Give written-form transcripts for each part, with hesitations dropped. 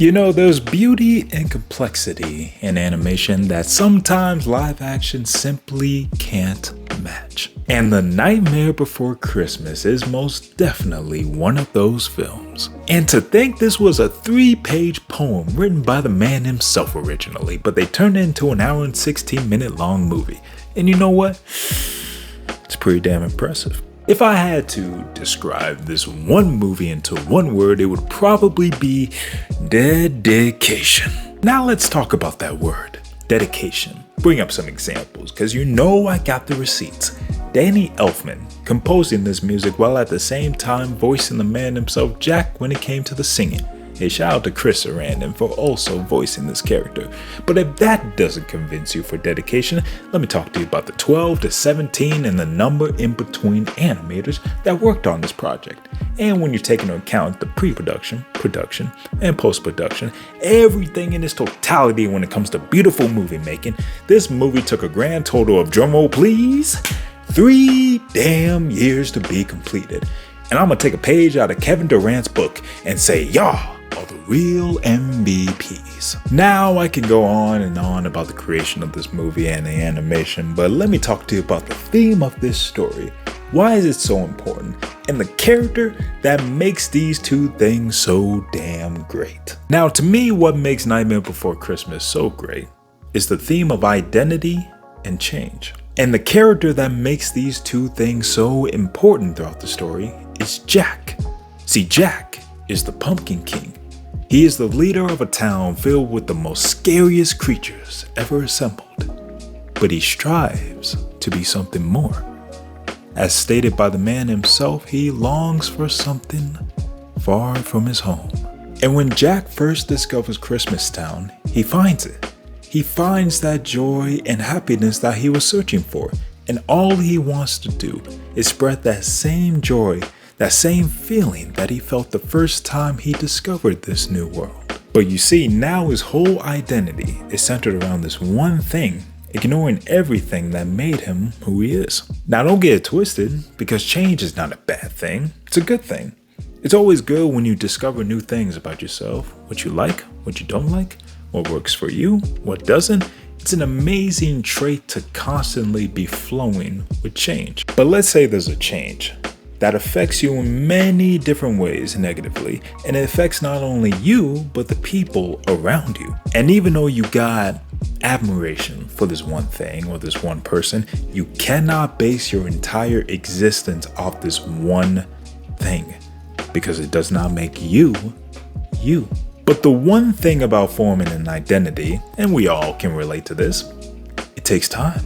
You know, there's beauty and complexity in animation that sometimes live action simply can't match. And The Nightmare Before Christmas is most definitely one of those films. And to think this was a 3-page poem written by the man himself originally, but they turned it into an hour and 16-minute long movie. And you know what? It's pretty damn impressive. If I had to describe this one movie into one word, it would probably be dedication. Now let's talk about that word, dedication. Bring up some examples, because you know I got the receipts. Danny Elfman composing this music while at the same time voicing the man himself, Jack, when it came to the singing. A shout out to Chris Sarandon for also voicing this character. But if that doesn't convince you for dedication, let me talk to you about the 12 to 17 and the number in between animators that worked on this project. And when you take into account the pre-production, production, and post-production, everything in its totality when it comes to beautiful movie making, this movie took a grand total of, drumroll please, 3 damn years to be completed. And I'm gonna take a page out of Kevin Durant's book and say, y'all are the real MVPs. Now I can go on and on about the creation of this movie and the animation, but let me talk to you about the theme of this story. Why is it so important? And the character that makes these two things so damn great. Now, to me, what makes Nightmare Before Christmas so great is the theme of identity and change. And the character that makes these two things so important throughout the story is Jack. See, Jack is the Pumpkin King. He is the leader of a town filled with the most scariest creatures ever assembled. But he strives to be something more. As stated by the man himself, he longs for something far from his home. And when Jack first discovers Christmas Town, he finds it. He finds that joy and happiness that he was searching for. And all he wants to do is spread that same joy, that same feeling that he felt the first time he discovered this new world. But you see, now his whole identity is centered around this one thing, ignoring everything that made him who he is. Now don't get it twisted, because change is not a bad thing, it's a good thing. It's always good when you discover new things about yourself, what you like, what you don't like, what works for you, what doesn't. It's an amazing trait to constantly be flowing with change. But let's say there's a change that affects you in many different ways negatively, and it affects not only you, but the people around you. And even though you got admiration for this one thing or this one person, you cannot base your entire existence off this one thing, because it does not make you, you. But the one thing about forming an identity, and we all can relate to this, it takes time.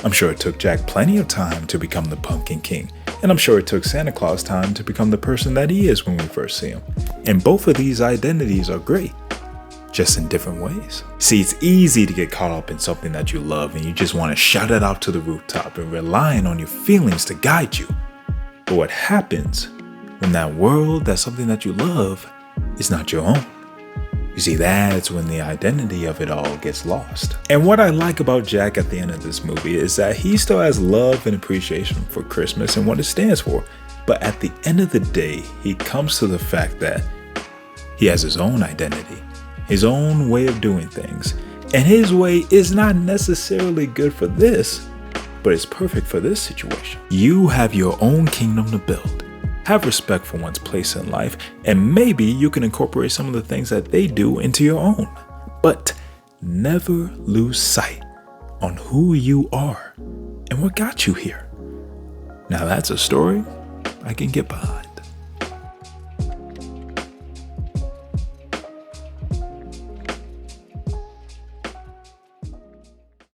I'm sure it took Jack plenty of time to become the Pumpkin King, and I'm sure it took Santa Claus time to become the person that he is when we first see him. And both of these identities are great, just in different ways. See, it's easy to get caught up in something that you love and you just want to shout it out to the rooftop and relying on your feelings to guide you. But what happens when that world, that's something that you love, is not your own? You see, that's when the identity of it all gets lost. And what I like about Jack at the end of this movie is that he still has love and appreciation for Christmas and what it stands for. But at the end of the day, he comes to the fact that he has his own identity, his own way of doing things. And his way is not necessarily good for this, but it's perfect for this situation. You have your own kingdom to build. Have respect for one's place in life, and maybe you can incorporate some of the things that they do into your own. But never lose sight on who you are and what got you here. Now that's a story I can get behind.